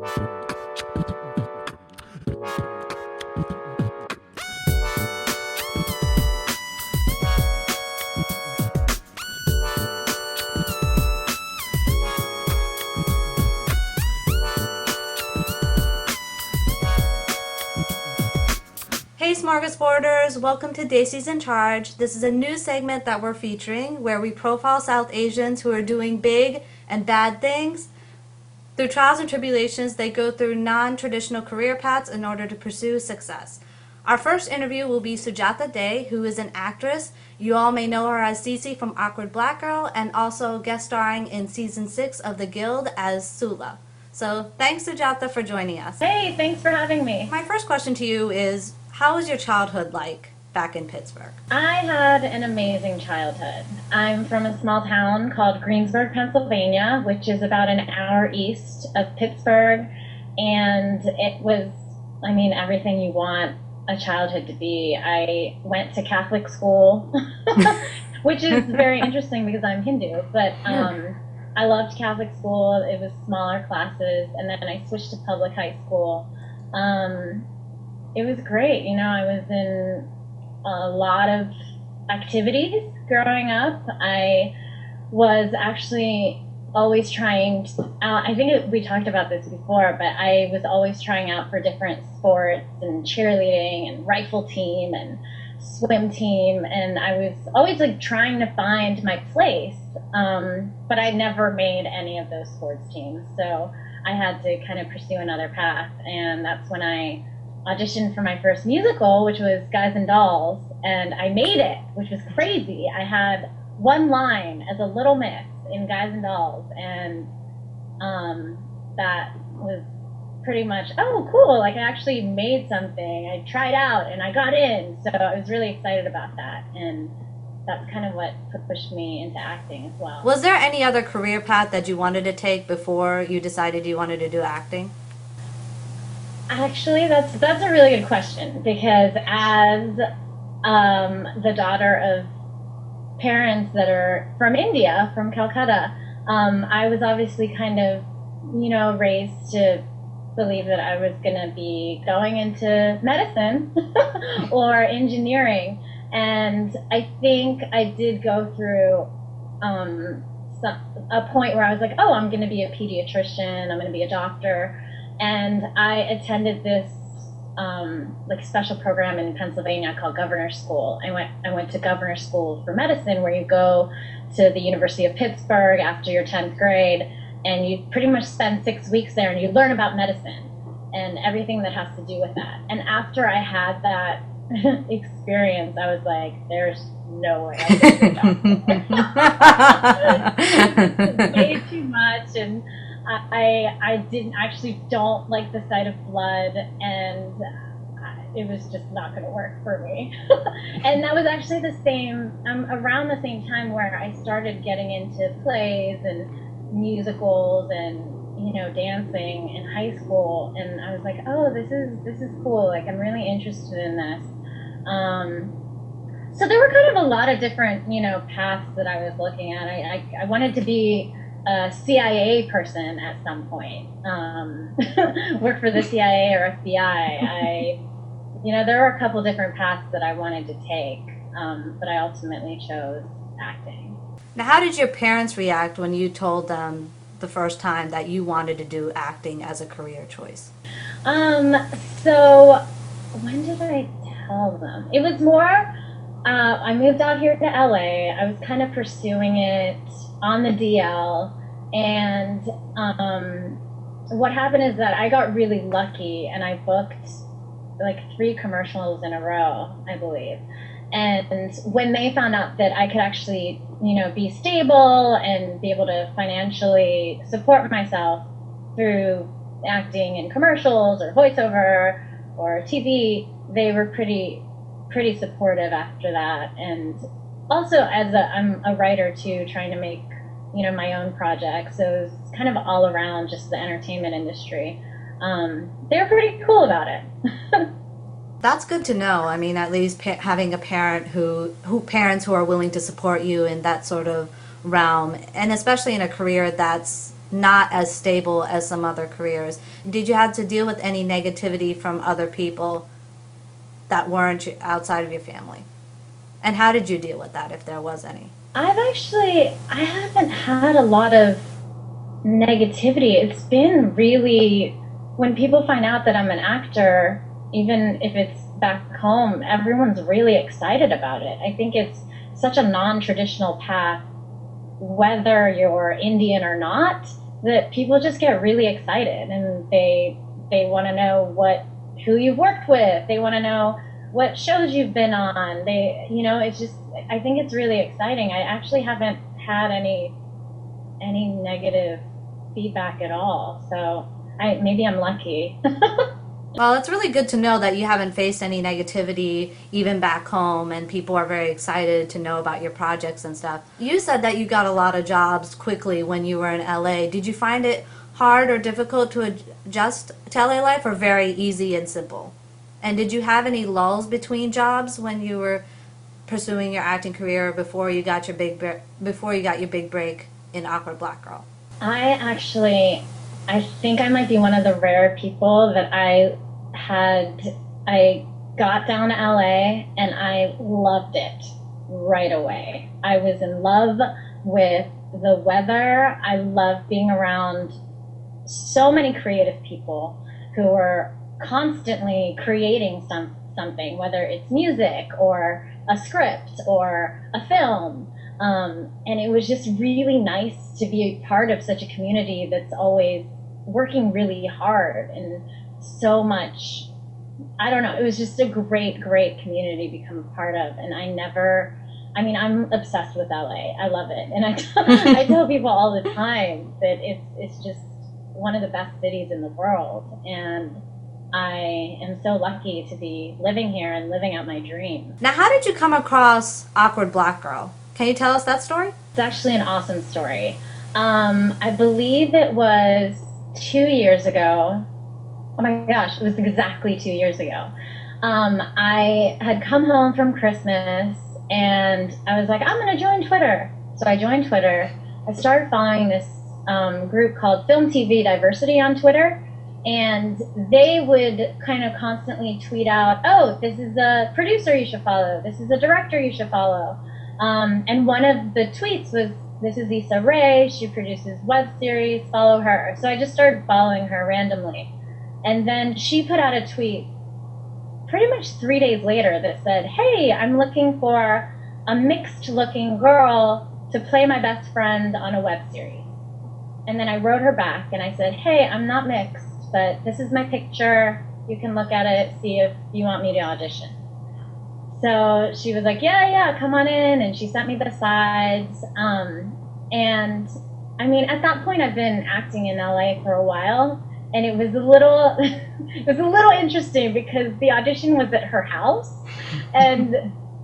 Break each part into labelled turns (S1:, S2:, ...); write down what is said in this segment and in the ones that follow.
S1: Hey Smorgasboarders, welcome to Desis In Charge. This is a new segment that we're featuring where we profile South Asians who are doing big and bad things. Through trials and tribulations, they go through non-traditional career paths in order to pursue success. Our first interview will be Sujata Day, who is an actress. You all may know her as Cece from Awkward Black Girl and also guest starring in Season 6 of The Guild as Sula. So thanks Sujata for joining us.
S2: Hey, thanks for having me.
S1: My first question to you is, how was your childhood like back in Pittsburgh?
S2: I had an amazing childhood. I'm from a small town called Greensburg, Pennsylvania, which is about an hour east of Pittsburgh. And it was, everything you want a childhood to be. I went to Catholic school, which is very interesting because I'm Hindu, but I loved Catholic school. It was smaller classes, and then I switched to public high school. It was great. I was in a lot of activities growing up. I was actually always trying I think we talked about this before, but I was always trying out for different sports and cheerleading and rifle team and swim team, and I was always trying to find my place, but I never made any of those sports teams, so I had to kind of pursue another path, and that's when I auditioned for my first musical, which was Guys and Dolls, and I made it, which was crazy. I had one line as a little miss in Guys and Dolls, and that was pretty much, oh cool, I actually made something. I tried out and I got in, so I was really excited about that, and that's kind of what pushed me into acting as well.
S1: Was there any other career path that you wanted to take before you decided you wanted to do acting?
S2: Actually, that's a really good question, because as the daughter of parents that are from India, from Calcutta, I was obviously kind of, raised to believe that I was going to be going into medicine or engineering, and I think I did go through a point where I was like, oh, I'm going to be a pediatrician, I'm going to be a doctor. And I attended this special program in Pennsylvania called Governor's School. I went to Governor's School for Medicine, where you go to the University of Pittsburgh after your 10th grade, and you pretty much spend 6 weeks there, and you learn about medicine and everything that has to do with that. And after I had that experience, I was like, there's no way I can do that. Way too much, and I don't like the sight of blood, and it was just not going to work for me. And that was actually around the same time where I started getting into plays and musicals and dancing in high school, and I was like, oh, this is cool, I'm really interested in this. So there were kind of a lot of different paths that I was looking at. I wanted to be a CIA person at some point, work for the CIA or FBI. There were a couple different paths that I wanted to take, but I ultimately chose acting.
S1: Now, how did your parents react when you told them the first time that you wanted to do acting as a career choice?
S2: So when did I tell them? It was more, I moved out here to LA. I was kind of pursuing it on the DL, and what happened is that I got really lucky, and I booked 3 commercials in a row, I believe. And when they found out that I could actually, be stable and be able to financially support myself through acting in commercials or voiceover or TV, they were pretty supportive after that. And also, I'm a writer too, trying to make my own projects, so it was kind of all around just the entertainment industry. They were pretty cool about it.
S1: That's good to know. At least having a parent parents who are willing to support you in that sort of realm, and especially in a career that's not as stable as some other careers. Did you have to deal with any negativity from other people that weren't outside of your family? And how did you deal with that, if there was any?
S2: I haven't had a lot of negativity. It's been really, when people find out that I'm an actor, even if it's back home, everyone's really excited about it. I think it's such a non-traditional path, whether you're Indian or not, that people just get really excited, and they want to know who you've worked with. They want to know what shows you've been on. It's just, I think it's really exciting. I actually haven't had any negative feedback at all. So maybe I'm lucky.
S1: Well, it's really good to know that you haven't faced any negativity even back home, and people are very excited to know about your projects and stuff. You said that you got a lot of jobs quickly when you were in LA. Did you find it hard or difficult to adjust to LA life, or very easy and simple? And did you have any lulls between jobs when you were pursuing your acting career before you got your big break in Awkward Black Girl?
S2: I think I might be one of the rare people that I got down to LA and I loved it right away. I was in love with the weather. I loved being around so many creative people who were constantly creating something, whether it's music or a script or a film. And it was just really nice to be a part of such a community that's always working really hard and so much. I don't know. It was just a great community to become a part of. And I'm obsessed with LA. I love it. And I tell people all the time that it's just one of the best cities in the world. And I am so lucky to be living here and living out my dream.
S1: Now, how did you come across Awkward Black Girl? Can you tell us that story?
S2: It's actually an awesome story. I believe it was 2 years ago. Oh my gosh, it was exactly 2 years ago. I had come home from Christmas and I was like, I'm going to join Twitter. So I joined Twitter. I started following this group called Film TV Diversity on Twitter. And they would kind of constantly tweet out, oh, this is a producer you should follow. This is a director you should follow. And one of the tweets was, this is Issa Rae. She produces web series. Follow her. So I just started following her randomly. And then she put out a tweet pretty much 3 days later that said, hey, I'm looking for a mixed-looking girl to play my best friend on a web series. And then I wrote her back and I said, hey, I'm not mixed, but this is my picture. You can look at it, see if you want me to audition. So she was like, yeah, come on in. And she sent me the sides. And I mean, at that point, I've been acting in LA for a while. And it was a little interesting because the audition was at her house. And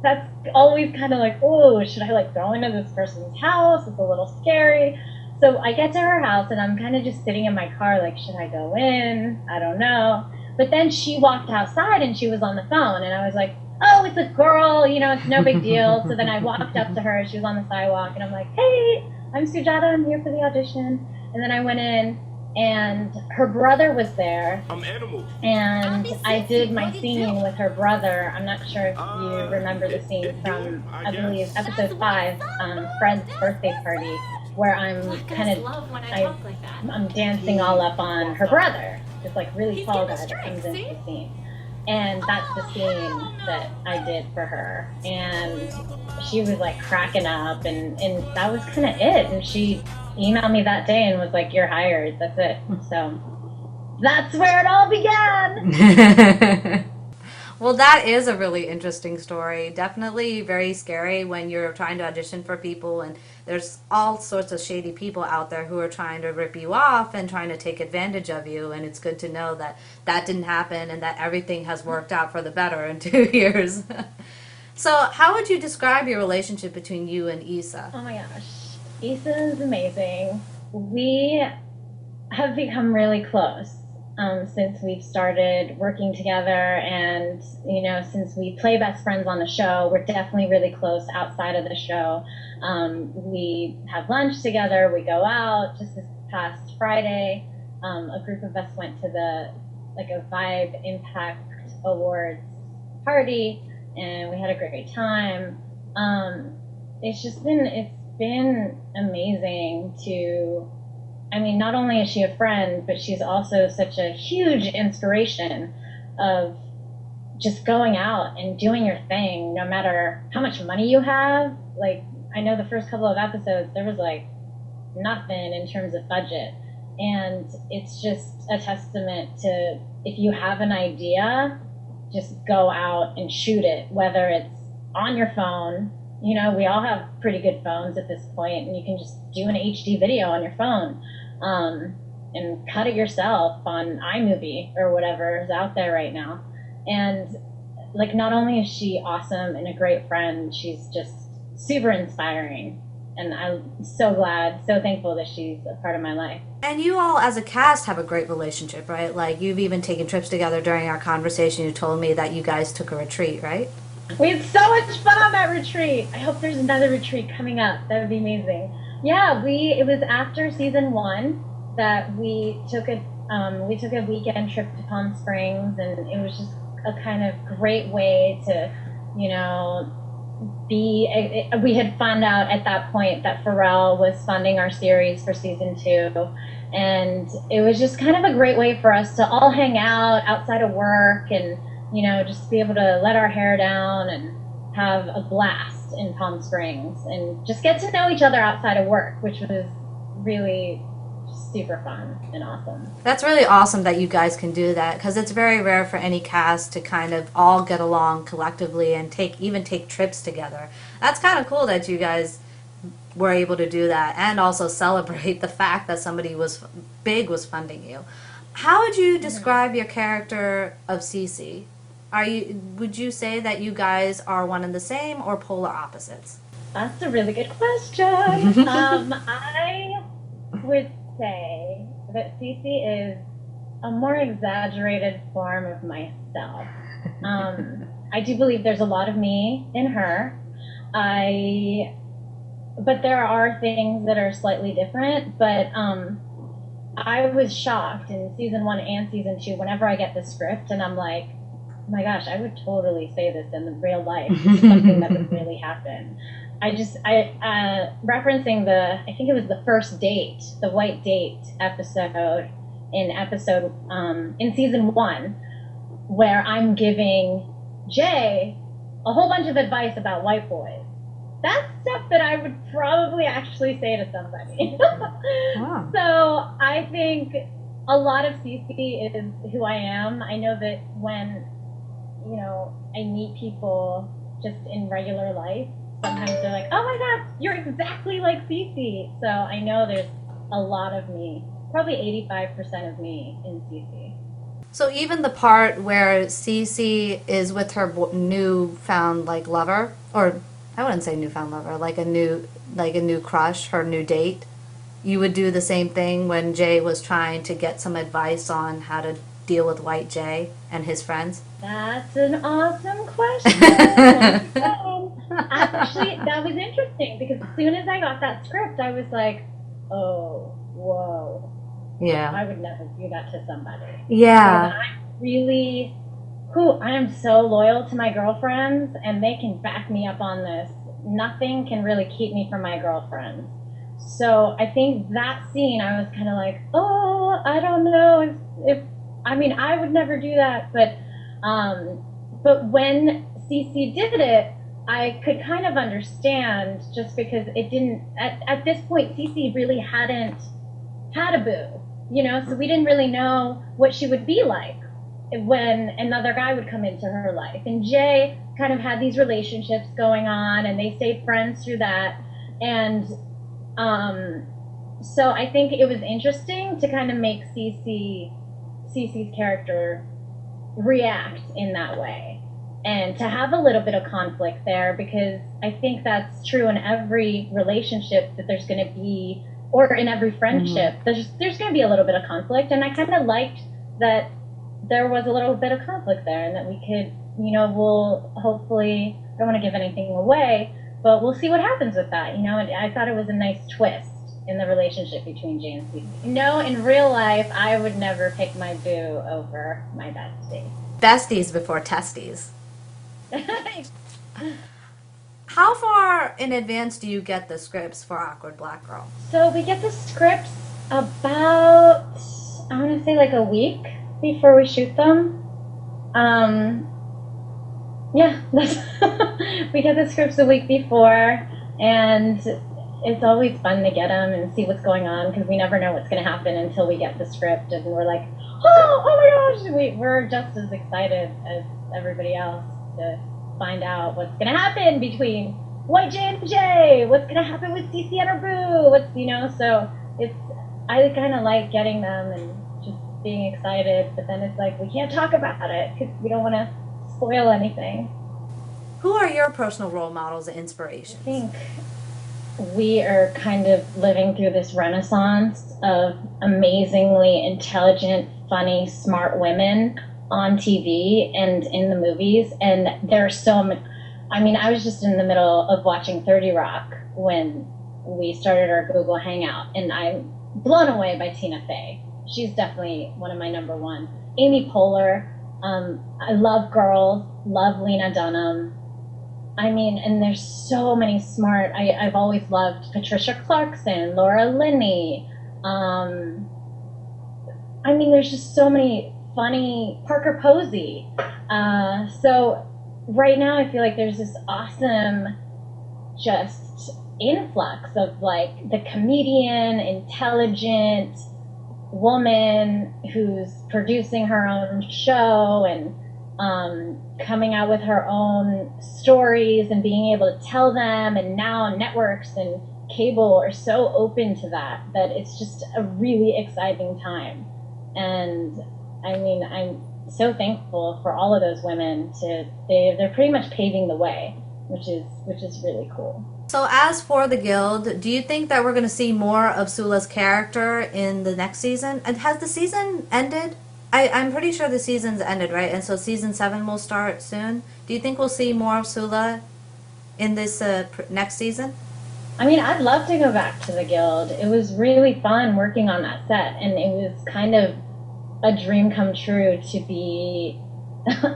S2: that's always kind of like, oh, should I go into this person's house? It's a little scary. So I get to her house and I'm kind of just sitting in my car like, should I go in? I don't know. But then she walked outside and she was on the phone and I was like, oh, it's a girl, it's no big deal. So then I walked up to her, she was on the sidewalk and I'm like, hey, I'm Sujata, I'm here for the audition. And then I went in and her brother was there. I'm Animal. And I did my scene with her brother. I'm not sure if you remember the scene from, I believe, episode 5, Fred's birthday party, where I'm I'm dancing all up on her brother, this really tall guy that comes into the scene. And that's the scene that I did for her. And she was cracking up and that was kind of it. And she emailed me that day and was like, you're hired, that's it. So that's where it all began.
S1: Well, that is a really interesting story. Definitely very scary when you're trying to audition for people and there's all sorts of shady people out there who are trying to rip you off and trying to take advantage of you. And it's good to know that that didn't happen and that everything has worked out for the better in 2 years. So how would you describe your relationship between you and Issa?
S2: Oh my gosh. Issa is amazing. We have become really close. Since we've started working together and, since we play best friends on the show, we're definitely really close outside of the show. We have lunch together, we go out, just this past Friday. A group of us went to the like a Vibe Impact Awards party, and we had a great time. It's been amazing to. I mean, not only is she a friend, but she's also such a huge inspiration of just going out and doing your thing, no matter how much money you have. Like, I know the first couple of episodes, there was like nothing in terms of budget. And it's just a testament to if you have an idea, just go out and shoot it, whether it's on your phone. You know, we all have pretty good phones at this point, and you can just do an HD video on your phone and cut it yourself on iMovie or whatever is out there right now. And like, not only is she awesome and a great friend, she's just super inspiring. And I'm so glad, so thankful that she's a part of my life.
S1: And you all, as a cast, have a great relationship, right? Like, you've even taken trips together. During our conversation, you told me that you guys took a retreat, right?
S2: We had so much fun on that retreat. I hope there's another retreat coming up. That would be amazing. Yeah, it was after season 1 that we took a weekend trip to Palm Springs, and it was just a kind of great way to, you know, we had found out at that point that Pharrell was funding our series for season 2, and it was just kind of a great way for us to all hang out outside of work and, you know, just be able to let our hair down and have a blast in Palm Springs and just get to know each other outside of work, which was really super fun and awesome.
S1: That's really awesome that you guys can do that, because it's very rare for any cast to kind of all get along collectively and take trips together. That's kind of cool that you guys were able to do that and also celebrate the fact that somebody was funding you. How would you describe your character of Cece? Would you say that you guys are one and the same or polar opposites?
S2: That's a really good question. I would say that Cece is a more exaggerated form of myself. I do believe there's a lot of me in her. But there are things that are slightly different. But I was shocked in season 1 and season 2 whenever I get the script and I'm like, oh my gosh, I would totally say this in the real life. This is something that would really happen. Referencing I think it was the first date, the white date episode in season 1, where I'm giving Jay a whole bunch of advice about white boys. That's stuff that I would probably actually say to somebody. Wow. So I think a lot of Cece is who I am. I know that when, you know, I meet people just in regular life, sometimes they're like, oh my God, you're exactly like Cece. So I know there's a lot of me, probably 85% of me in Cece.
S1: So even the part where Cece is with her newfound like lover, or I wouldn't say newfound lover, like a new crush, her new date, you would do the same thing when Jay was trying to get some advice on how to deal with White Jay and his friends?
S2: That's an awesome question. Actually, that was interesting because as soon as I got that script, I was like, oh, whoa.
S1: Yeah.
S2: I would never do that to somebody.
S1: Yeah.
S2: I am so loyal to my girlfriends, and they can back me up on this. Nothing can really keep me from my girlfriends. So I think that scene, I was kind of like, oh, I don't know if I would never do that, but when Cece did it, I could kind of understand, just because it didn't, at this point, Cece really hadn't had a boo, you know, so we didn't really know what she would be like when another guy would come into her life. And Jay kind of had these relationships going on, and they stayed friends through that. And so I think it was interesting to kind of make Cece's character react in that way, and to have a little bit of conflict there, because I think that's true in every relationship, that there's going to be, or in every friendship, there's going to be a little bit of conflict. And I kind of liked that there was a little bit of conflict there, and that we could, you know, we'll hopefully, I don't want to give anything away, but we'll see what happens with that, you know. And I thought it was a nice twist in the relationship between Jay and Cece. No, in real life, I would never pick my boo over my bestie.
S1: Besties before testies. How far in advance do you get the scripts for Awkward Black Girl?
S2: So we get the scripts about, I want to say like a week before we shoot them. Yeah, we get the scripts a week before, and it's always fun to get them and see what's going on, because we never know what's going to happen until we get the script, and we're like, oh my gosh, we're just as excited as everybody else to find out what's going to happen between White J and J, what's going to happen with Cece and her boo, so I kind of like getting them and just being excited, but then it's like, we can't talk about it because we don't want to spoil anything.
S1: Who are your personal role models and inspirations?
S2: I think we are kind of living through this renaissance of amazingly intelligent, funny, smart women on TV and in the movies, and there's so much. I mean, I was just in the middle of watching 30 Rock when we started our Google Hangout, and I'm blown away by Tina Fey. She's definitely one of my number one. Amy Poehler. I love Girls, love Lena Dunham. I mean, and there's so many smart. I've always loved Patricia Clarkson, Laura Linney. I mean, there's just so many funny. Parker Posey. So right now, I feel like there's this awesome, just influx of like the comedian, intelligent woman who's producing her own show and coming out with her own stories and being able to tell them, and now networks and cable are so open to that it's just a really exciting time. And I mean, I'm so thankful for all of those women. They're pretty much paving the way, which is really cool.
S1: So as for the Guild, do you think that we're going to see more of Sula's character in the next season? And has the season ended? I'm pretty sure the season's ended, right? And so season 7 will start soon. Do you think we'll see more of Sula in this next season?
S2: I mean, I'd love to go back to the Guild. It was really fun working on that set, and it was kind of a dream come true to be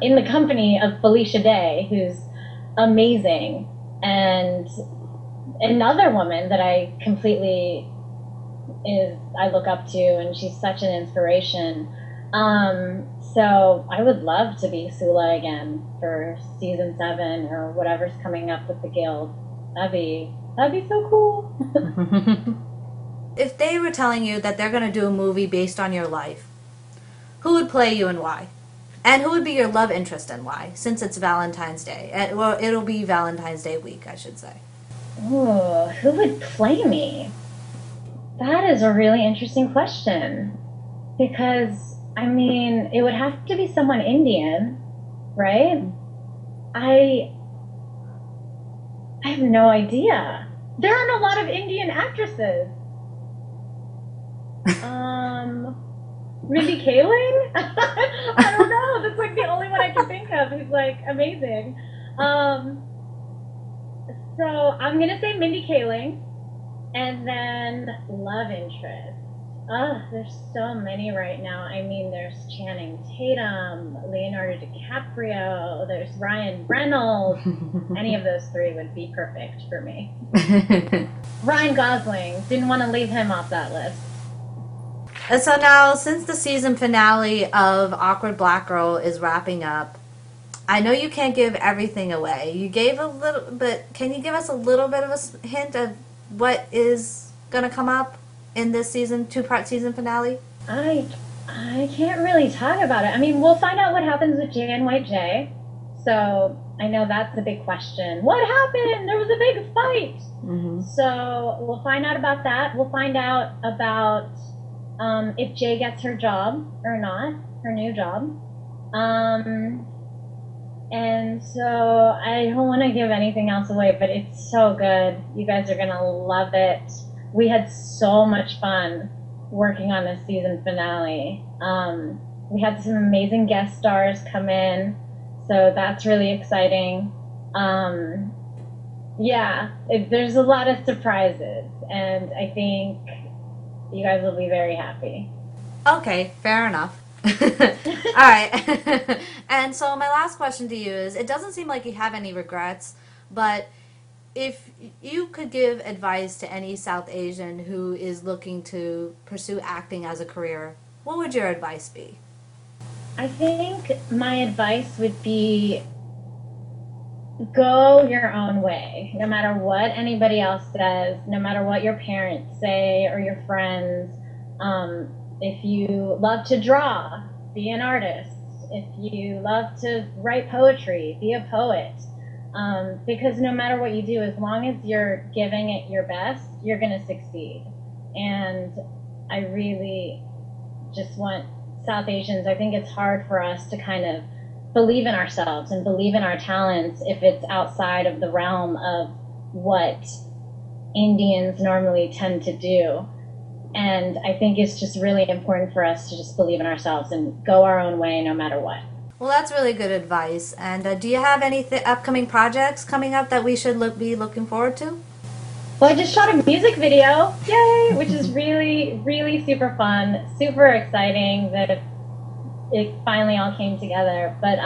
S2: in the company of Felicia Day, who's amazing, and another woman that I look up to, and she's such an inspiration. So I would love to be Sula again for season 7 or whatever's coming up with the Guild. That'd be so cool.
S1: If they were telling you that they're going to do a movie based on your life, who would play you and why? And who would be your love interest and why? Since it's Valentine's Day. Well, it'll be Valentine's Day week, I should say.
S2: Ooh, who would play me? That is a really interesting question. Because, I mean, it would have to be someone Indian, right? I have no idea. There aren't a lot of Indian actresses. Mindy Kaling? I don't know. That's like the only one I can think of who's like amazing. So I'm gonna say Mindy Kaling, and then love interest. There's so many right now. I mean, there's Channing Tatum, Leonardo DiCaprio, there's Ryan Reynolds. Any of those 3 would be perfect for me. Ryan Gosling, didn't want to leave him off that list.
S1: And so now, since the season finale of Awkward Black Girl is wrapping up, I know you can't give everything away. You gave a little, but can you give us a little bit of a hint of what is going to come up in this season, 2-part season finale?
S2: I can't really talk about it. I mean, we'll find out what happens with Jay and White Jay. So I know that's a big question. What happened? There was a big fight. Mm-hmm. So we'll find out about that. We'll find out about if Jay gets her job or not, her new job. And so I don't want to give anything else away, but it's so good. You guys are going to love it. We had so much fun working on this season finale. We had some amazing guest stars come in, so that's really exciting. Yeah, there's a lot of surprises, and I think you guys will be very happy.
S1: Okay, fair enough. All right. And so my last question to you is, it doesn't seem like you have any regrets, but if you could give advice to any South Asian who is looking to pursue acting as a career, what would your advice be?
S2: I think my advice would be go your own way, no matter what anybody else says, no matter what your parents say or your friends. If you love to draw, be an artist. If you love to write poetry, be a poet. Because no matter what you do, as long as you're giving it your best, you're going to succeed. And I really just want South Asians, I think it's hard for us to kind of believe in ourselves and believe in our talents if it's outside of the realm of what Indians normally tend to do. And I think it's just really important for us to just believe in ourselves and go our own way no matter what.
S1: Well, that's really good advice. And do you have any upcoming projects coming up that we should be looking forward to?
S2: Well, I just shot a music video, yay, which is really, really super fun, super exciting that it finally all came together. But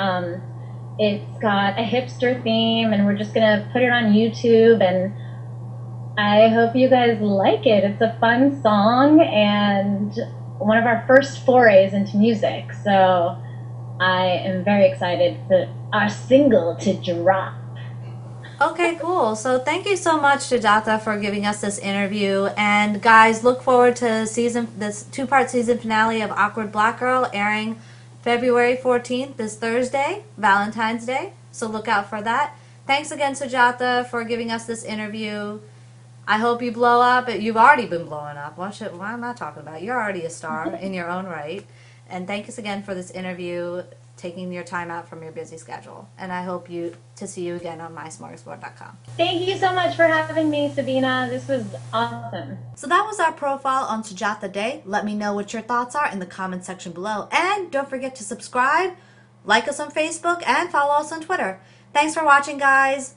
S2: it's got a hipster theme, and we're just gonna put it on YouTube, and I hope you guys like it. It's a fun song and one of our first forays into music, so I am very excited for our single to drop.
S1: Okay, cool. So thank you so much, Sujata, for giving us this interview. And guys, look forward to this two-part season finale of Awkward Black Girl airing February 14th, this Thursday, Valentine's Day. So look out for that. Thanks again, Sujata, for giving us this interview. I hope you blow up. You've already been blowing up. What am I talking about? You're already a star in your own right. And thanks again for this interview, taking your time out from your busy schedule. And I hope to see you again on mysmorgasboard.com.
S2: Thank you so much for having me, Sabina. This was awesome.
S1: So that was our profile on Sujata Day. Let me know what your thoughts are in the comment section below. And don't forget to subscribe, like us on Facebook, and follow us on Twitter. Thanks for watching, guys.